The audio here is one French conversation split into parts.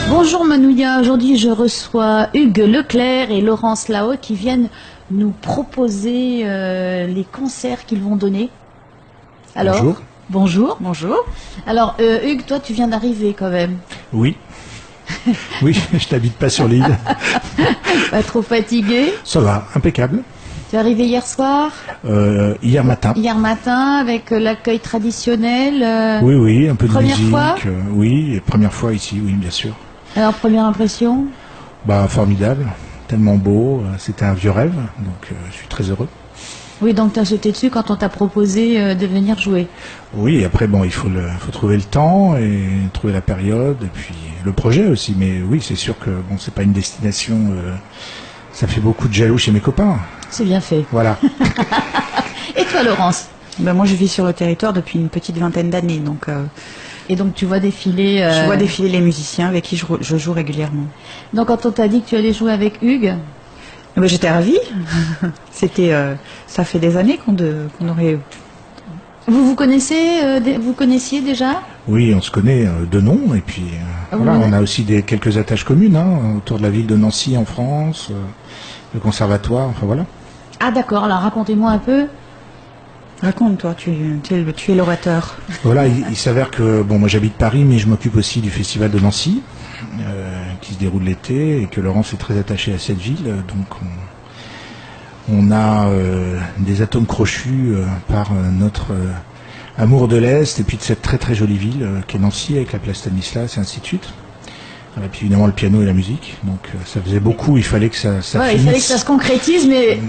Bonjour Manouya, aujourd'hui je reçois Hugues Leclerc et Laurence Lao qui viennent nous proposer les concerts qu'ils vont donner. Alors, bonjour. Bonjour. Bonjour. Alors Hugues, toi tu viens d'arriver quand même. Oui. Oui, je t'habite pas sur l'île. Pas trop fatigué? Ça va, impeccable. Tu es arrivé hier soir? Hier matin. Hier matin avec l'accueil traditionnel. Oui, un peu de première musique. Fois oui, et première fois ici, oui, bien sûr. Alors première impression? Bah formidable, tellement beau. C'était un vieux rêve, donc je suis très heureux. Oui, donc tu as sauté dessus quand on t'a proposé de venir jouer. Oui, et après bon, il faut trouver le temps et trouver la période et puis le projet aussi. Mais oui, c'est sûr que bon, c'est pas une destination. Ça fait beaucoup de jaloux chez mes copains. C'est bien fait. Voilà. Et toi, Laurence? Ben moi, je vis sur le territoire depuis une petite vingtaine d'années, donc. Et donc tu vois défiler. Je vois défiler les musiciens avec qui je joue régulièrement. Donc quand on t'a dit que tu allais jouer avec Hugues? Ben, j'étais ravie. C'était, ça fait des années qu'on aurait. Vous connaissez, vous connaissiez déjà? Oui, on se connaît de nom et puis voilà, on a aussi quelques attaches communes autour de la ville de Nancy en France, le conservatoire, enfin voilà. Ah d'accord, alors racontez-moi un peu. Raconte-toi, tu es l'orateur. Voilà, il s'avère que bon, moi j'habite Paris, mais je m'occupe aussi du festival de Nancy, qui se déroule l'été, et que Laurence est très attachée à cette ville, donc on a des atomes crochus par notre amour de l'Est et puis de cette très très jolie ville qu'est Nancy avec la place Stanislas et ainsi de suite. Et puis évidemment le piano et la musique, donc ça faisait beaucoup, il fallait que ça Ouais, finisse. il fallait que ça se concrétise, mais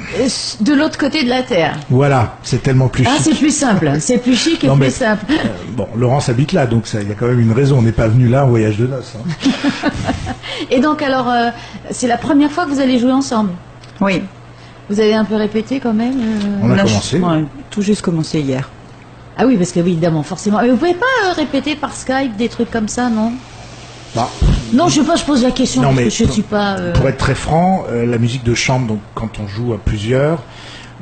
de l'autre côté de la Terre. Voilà, c'est tellement plus chic. Ah, c'est plus simple, c'est plus chic et Non, plus mais, simple. Bon, Laurence habite là, donc il y a quand même une raison, on n'est pas venu là en voyage de noces. Et donc alors, c'est la première fois que vous allez jouer ensemble? Oui. Vous avez un peu répété quand même On a commencé. Ouais, tout juste commencé hier. Ah oui, parce que oui, évidemment, forcément. Mais vous pouvez pas répéter par Skype des trucs comme ça, non? Bah, Non, je sais pas, je pose la question non, parce mais que je suis pas... Pour être très franc, la musique de chambre, donc quand on joue à plusieurs,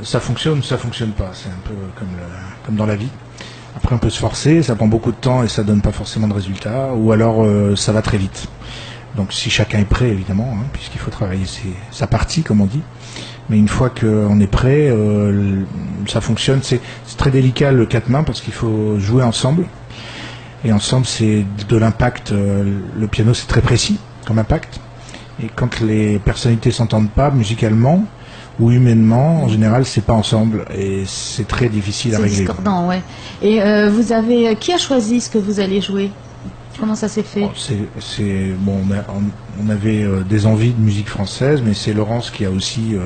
ça fonctionne pas. C'est un peu comme dans la vie. Après, on peut se forcer, ça prend beaucoup de temps et ça donne pas forcément de résultats, ou alors ça va très vite. Donc si chacun est prêt, évidemment, puisqu'il faut travailler sa partie, comme on dit. Mais une fois qu'on est prêt, ça fonctionne. C'est très délicat le quatre mains parce qu'il faut jouer ensemble. Et ensemble, c'est de l'impact. Le piano, c'est très précis comme impact. Et quand les personnalités s'entendent pas musicalement ou humainement, en général, c'est pas ensemble. Et c'est très difficile à régler. C'est discordant, ouais. Et vous avez... Qui a choisi ce que vous allez jouer? Comment ça s'est fait? Bon, on avait des envies de musique française, mais c'est Laurence qui a aussi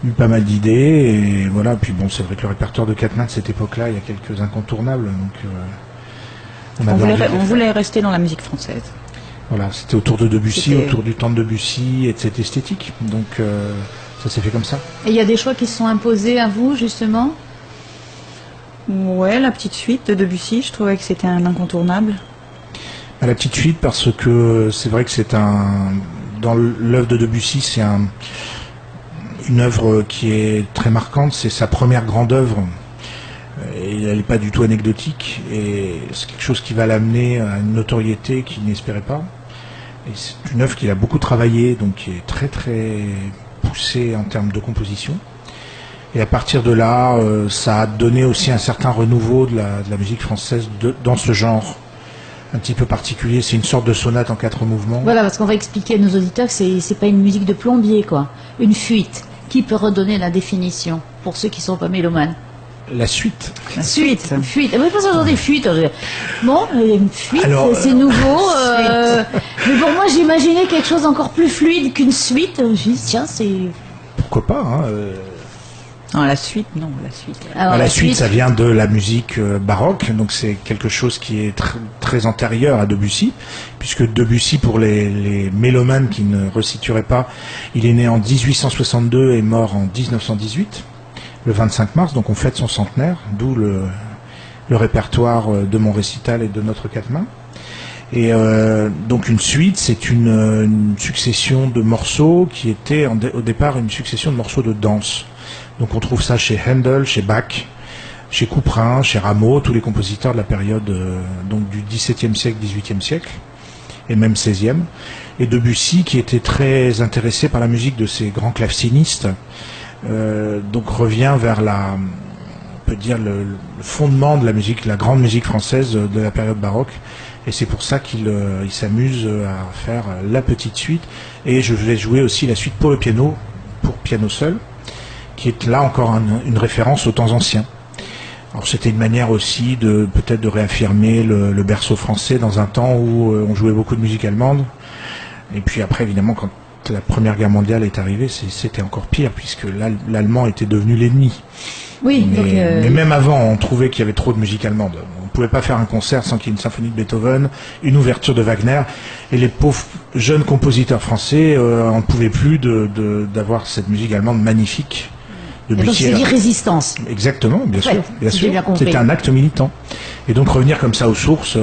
eu pas mal d'idées. Et voilà, puis bon, c'est vrai que le répertoire de quatre mains de cette époque-là, il y a quelques incontournables. Donc, on voulait rester dans la musique française. Voilà, c'était autour de Debussy, autour du temps de Debussy et de cette esthétique. Donc ça s'est fait comme ça. Et il y a des choix qui se sont imposés à vous, justement? Ouais, la petite suite de Debussy, je trouvais que c'était un incontournable. La petite suite, parce que c'est vrai que c'est dans l'œuvre de Debussy, c'est une œuvre qui est très marquante, c'est sa première grande œuvre. Et elle n'est pas du tout anecdotique, et c'est quelque chose qui va l'amener à une notoriété qu'il n'espérait pas. Et c'est une œuvre qu'il a beaucoup travaillé, donc qui est très très poussée en termes de composition. Et à partir de là, ça a donné aussi un certain renouveau de la musique française dans ce genre un petit peu particulier. C'est une sorte de sonate en 4 mouvements. Voilà, parce qu'on va expliquer à nos auditeurs que c'est pas une musique de plombier, quoi. Une fuite. Qui peut redonner la définition pour ceux qui sont pas mélomanes? La suite. La suite. Une fuite. Oui, parce qu'on des fuites. Bon, une fuite, c'est nouveau. Mais pour moi, j'imaginais quelque chose encore plus fluide qu'une suite. Je me dis, tiens, c'est... Pourquoi pas Non, la suite, non, la suite. Alors, la suite, ça vient de la musique baroque, donc c'est quelque chose qui est très antérieur à Debussy, puisque Debussy, pour les mélomanes qui ne resitueraient pas, il est né en 1862 et mort en 1918, le 25 mars, donc on fête son centenaire, d'où le répertoire de mon récital et de notre quatre mains. Et donc une suite, c'est une succession de morceaux qui était au départ une succession de morceaux de danse. Donc on trouve ça chez Handel, chez Bach, chez Couperin, chez Rameau, tous les compositeurs de la période donc du XVIIe siècle, XVIIIe siècle, et même XVIe. Et Debussy, qui était très intéressé par la musique de ces grands clavecinistes, donc revient vers on peut dire le fondement de la musique, la grande musique française de la période baroque. Et c'est pour ça qu'il s'amuse à faire la petite suite. Et je vais jouer aussi la suite pour le piano, pour piano seul, qui est là encore une référence aux temps anciens. Alors c'était une manière aussi peut-être de réaffirmer le berceau français dans un temps où on jouait beaucoup de musique allemande. Et puis après, évidemment, quand la Première Guerre mondiale est arrivée, c'était encore pire, puisque l'allemand était devenu l'ennemi. Oui, mais même avant, on trouvait qu'il y avait trop de musique allemande. On ne pouvait pas faire un concert sans qu'il y ait une symphonie de Beethoven, une ouverture de Wagner, et les pauvres jeunes compositeurs français en pouvaient plus d'avoir cette musique allemande magnifique. Et donc c'est dire résistance. Exactement, bien sûr. C'était un acte militant. Et donc revenir comme ça aux sources,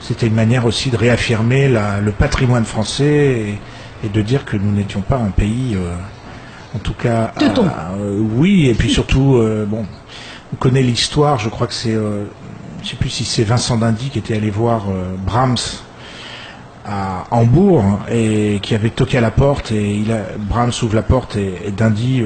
c'était une manière aussi de réaffirmer le patrimoine français et de dire que nous n'étions pas un pays... en tout cas, oui, et puis surtout, on connaît l'histoire, je crois que c'est, je sais plus si c'est Vincent d'Indy qui était allé voir Brahms à Hambourg et qui avait toqué à la porte, et Brahms ouvre la porte et d'Indy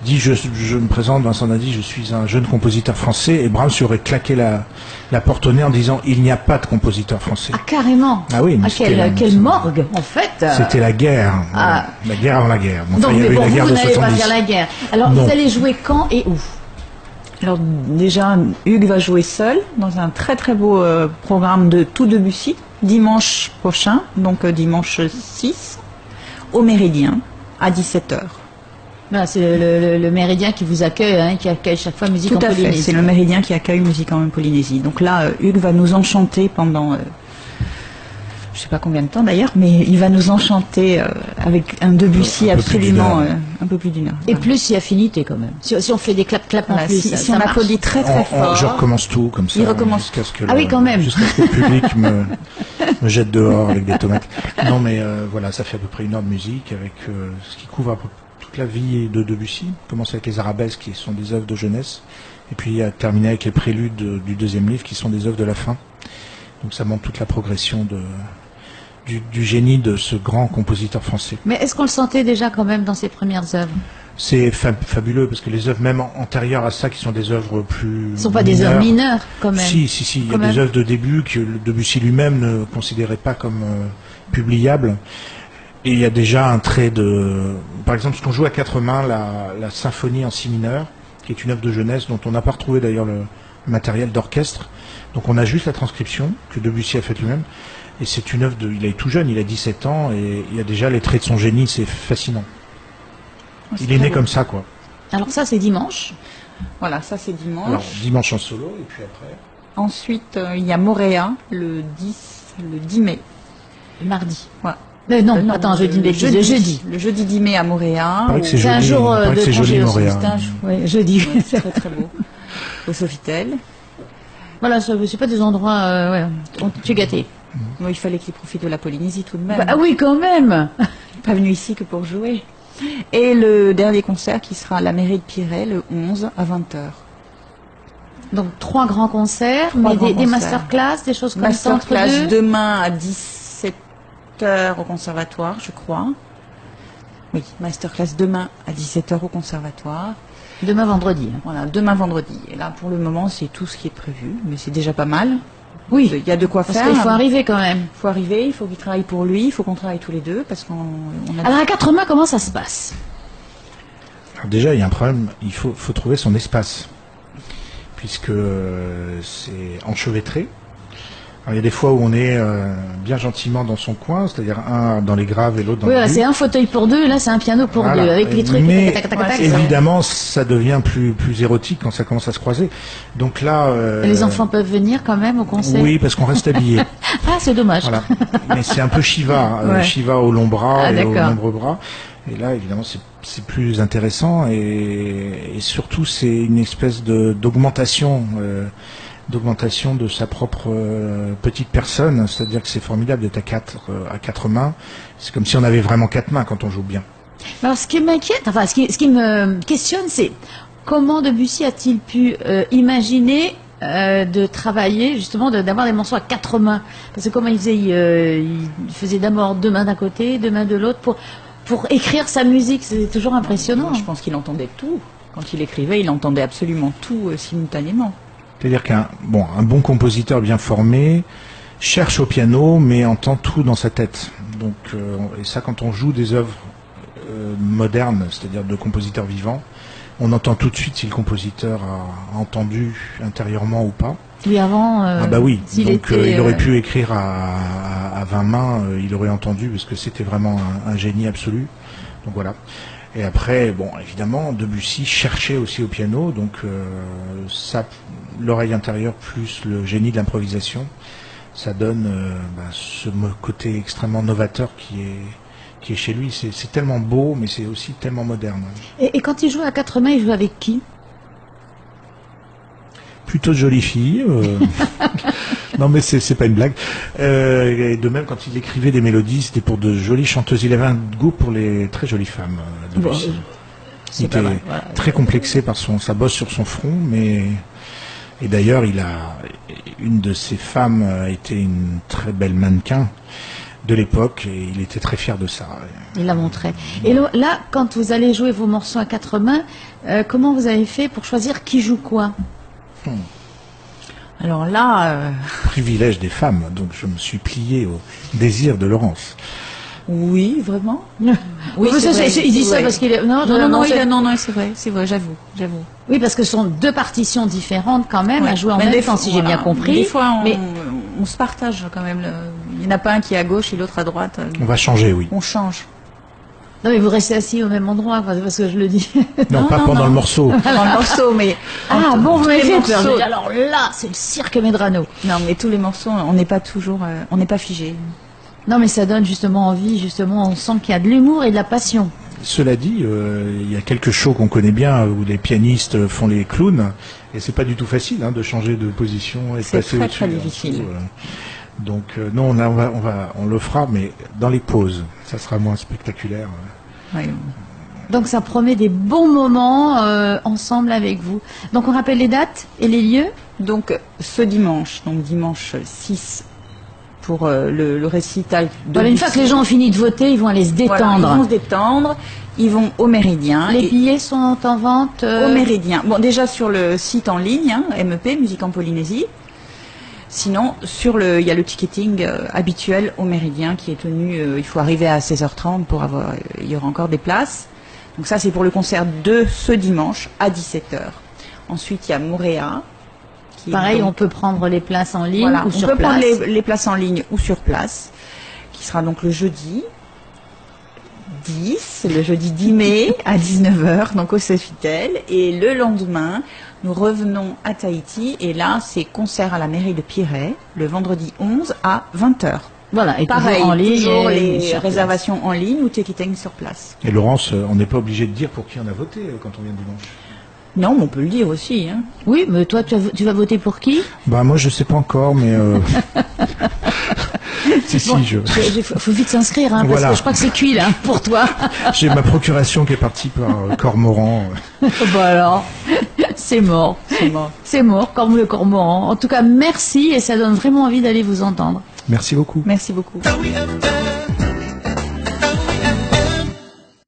dit je me présente, Vincent d'Indy, je suis un jeune compositeur français, et Brahms lui aurait claqué la porte au nez en disant il n'y a pas de compositeur français. Ah, carrément. Ah oui, quelle morgue en fait. C'était la guerre, la guerre avant la guerre. Donc, il y avait la guerre de 70. Vous n'allez pas faire la guerre. Alors vous allez jouer quand et où? Alors déjà, Hugues va jouer seul dans un très très beau programme de tout Debussy, dimanche prochain, donc dimanche 6, au Méridien, à 17h. Voilà, c'est le Méridien qui vous accueille, hein, qui accueille chaque fois Musique en Polynésie. Tout à fait, c'est le Méridien qui accueille Musique en Polynésie. Donc là, Hugues va nous enchanter pendant... je ne sais pas combien de temps d'ailleurs, mais il va nous enchanter avec un Debussy absolument un peu plus d'une heure. Et plus il y a affinité quand même. Si on fait des clap-clap en plus, si on applaudit très très fort. Je recommence tout comme ça. Il recommence. Jusqu'à ce que quand même. Jusqu'à ce que le public me jette dehors avec des tomates. Non mais voilà, ça fait à peu près une heure de musique avec ce qui couvre toute la vie de Debussy. Commencer avec les arabesques qui sont des œuvres de jeunesse, et puis terminer avec les préludes du deuxième livre qui sont des œuvres de la fin. Donc ça montre toute la progression du génie de ce grand compositeur français. Mais est-ce qu'on le sentait déjà quand même dans ses premières œuvres? C'est fabuleux, parce que les œuvres même antérieures à ça, qui sont des œuvres plus... Ce ne sont pas des œuvres mineures, quand même. Si, il y a des œuvres de début que Debussy lui-même ne considérait pas comme publiables. Et il y a déjà un trait de... Par exemple, ce qu'on joue à quatre mains, la symphonie en si mineur, qui est une œuvre de jeunesse, dont on n'a pas retrouvé d'ailleurs le matériel d'orchestre. Donc on a juste la transcription, que Debussy a faite lui-même. Et c'est une œuvre il est tout jeune, il a 17 ans, et il y a déjà les traits de son génie, c'est fascinant. Il est né comme ça, quoi. Alors ça, c'est dimanche. Voilà, ça c'est dimanche. Alors, dimanche en solo, et puis après... Ensuite, il y a Moréa, le 10 mai. Le mardi. Voilà. Non, attends, le jeudi. Le jeudi 10 mai à Moréa. C'est un jour de congé aussi. Oui, jeudi. C'est très très beau. Au Sofitel. Voilà, c'est pas des endroits... tu es gâté. Bon, il fallait qu'il profite de la Polynésie tout de même. Ah oui, quand même. Pas venu ici que pour jouer. Et le dernier concert qui sera à la mairie de Piret le 11 à 20h. Donc 3 grands concerts, mais des masterclass, des choses comme ça entre deux. Demain à 17h au conservatoire, je crois. Oui, masterclass demain à 17h au conservatoire. Demain vendredi. Voilà, demain vendredi. Et là, pour le moment, c'est tout ce qui est prévu, mais c'est déjà pas mal. Oui, il y a de quoi faire. Parce qu'il faut arriver quand même. Il faut arriver, il faut qu'il travaille pour lui, il faut qu'on travaille tous les deux, parce qu'on a... Alors à quatre mains, comment ça se passe? Alors déjà, il y a un problème, il faut trouver son espace, puisque c'est enchevêtré. Alors, il y a des fois où on est bien gentiment dans son coin, c'est-à-dire un dans les graves et l'autre dans les aigus. C'est un fauteuil pour deux, là c'est un piano pour deux, avec les trucs. Mais évidemment, ça devient plus érotique quand ça commence à se croiser. Donc là, les enfants peuvent venir quand même au concert. Oui, parce qu'on reste habillé. Ah, c'est dommage. Voilà. Mais c'est un peu Shiva, Shiva au long bras et au nombreux bras. Et là, évidemment, c'est plus intéressant, et surtout c'est une espèce d'augmentation. D'augmentation de sa propre petite personne, c'est-à-dire que c'est formidable d'être à quatre mains. C'est comme si on avait vraiment 4 mains quand on joue bien. Alors ce qui m'inquiète, enfin ce qui me questionne, c'est comment Debussy a-t-il pu imaginer de travailler, justement, d'avoir des morceaux à 4 mains? Parce que comment il faisait? Il faisait d'abord 2 mains d'un côté, 2 mains de l'autre pour écrire sa musique. C'est toujours impressionnant. Je pense qu'il entendait tout. Quand il écrivait, il entendait absolument tout simultanément. C'est-à-dire un bon compositeur bien formé cherche au piano, mais entend tout dans sa tête. Donc, et ça, quand on joue des œuvres modernes, c'est-à-dire de compositeurs vivants, on entend tout de suite si le compositeur a entendu intérieurement ou pas. Oui, avant. Oui. Donc, il aurait pu écrire à 20 mains, il aurait entendu, parce que c'était vraiment un génie absolu. Donc voilà. Et après, évidemment, Debussy cherchait aussi au piano, donc l'oreille intérieure plus le génie de l'improvisation, ça donne ce côté extrêmement novateur qui est chez lui. C'est tellement beau, mais c'est aussi tellement moderne. Et quand il joue à 4 mains, il joue avec qui? Plutôt de jolies filles. Non, mais c'est pas une blague. Et de même, quand il écrivait des mélodies, c'était pour de jolies chanteuses. Il avait un goût pour les très jolies femmes. Il était très complexé par sa bosse sur son front, et d'ailleurs, une de ses femmes a été une très belle mannequin de l'époque, et il était très fier de ça. Il la montrait. Et là, quand vous allez jouer vos morceaux à 4 mains, comment vous avez fait pour choisir qui joue quoi? Alors là... Privilège des femmes, donc je me suis plié au désir de Laurence. Oui, vraiment. Oui, il dit ça parce qu'il est... Non, c'est vrai, j'avoue. Oui, parce que ce sont 2 partitions différentes quand même, à jouer en même temps, si j'ai bien compris. Des fois, on se partage quand même. Il n'y en a pas un qui est à gauche et l'autre à droite. On va changer, oui. On change. Non, mais vous restez assis au même endroit, parce que je le dis. Non, pas pendant le morceau. Pendant le morceau, mais... vous m'avez fait peur. Alors là, c'est le cirque Medrano. Non, mais tous les morceaux, on n'est pas toujours... on n'est pas figé. Non, mais ça donne justement envie, on sent qu'il y a de l'humour et de la passion. Cela dit, il y a quelques shows qu'on connaît bien où les pianistes font les clowns, et c'est pas du tout facile de changer de position et de passer au-dessus. C'est très difficile. Donc non, on le fera, mais dans les pauses, ça sera moins spectaculaire. Oui. Donc ça promet des bons moments ensemble avec vous. Donc on rappelle les dates et les lieux. Donc ce dimanche, dimanche 6, pour le récital de voilà, une fois que les gens ont fini de voter, ils vont aller se détendre. Voilà, ils vont se détendre, ils vont au Méridien. Les billets sont en vente au Méridien. Bon, déjà sur le site en ligne, MEP, Musique en Polynésie. Sinon, il y a le ticketing habituel au Méridien qui est tenu, il faut arriver à 16h30 il y aura encore des places. Donc ça, c'est pour le concert de ce dimanche à 17h. Ensuite, il y a Moréa. Pareil, on peut prendre les places en ligne ou sur place. On peut prendre les places en ligne ou sur place, qui sera donc le jeudi 10 mai à 19h, donc au Sofitel. Et le lendemain, nous revenons à Tahiti, et là, c'est concert à la mairie de Pirée, le vendredi 11 à 20h. Voilà, et pareil, toujours en ligne, toujours les réservations en ligne ou ticketing sur place. Et Laurence, on n'est pas obligé de dire pour qui on a voté quand on vient dimanche. Non, mais on peut le dire aussi. Oui, mais toi, tu vas voter pour qui? Moi, je sais pas encore, mais... faut vite s'inscrire, parce que je crois que c'est cuit, là, pour toi. J'ai ma procuration qui est partie par Cormoran. Alors, c'est mort. C'est mort, comme le Cormoran. En tout cas, merci, et ça donne vraiment envie d'aller vous entendre. Merci beaucoup. Merci beaucoup.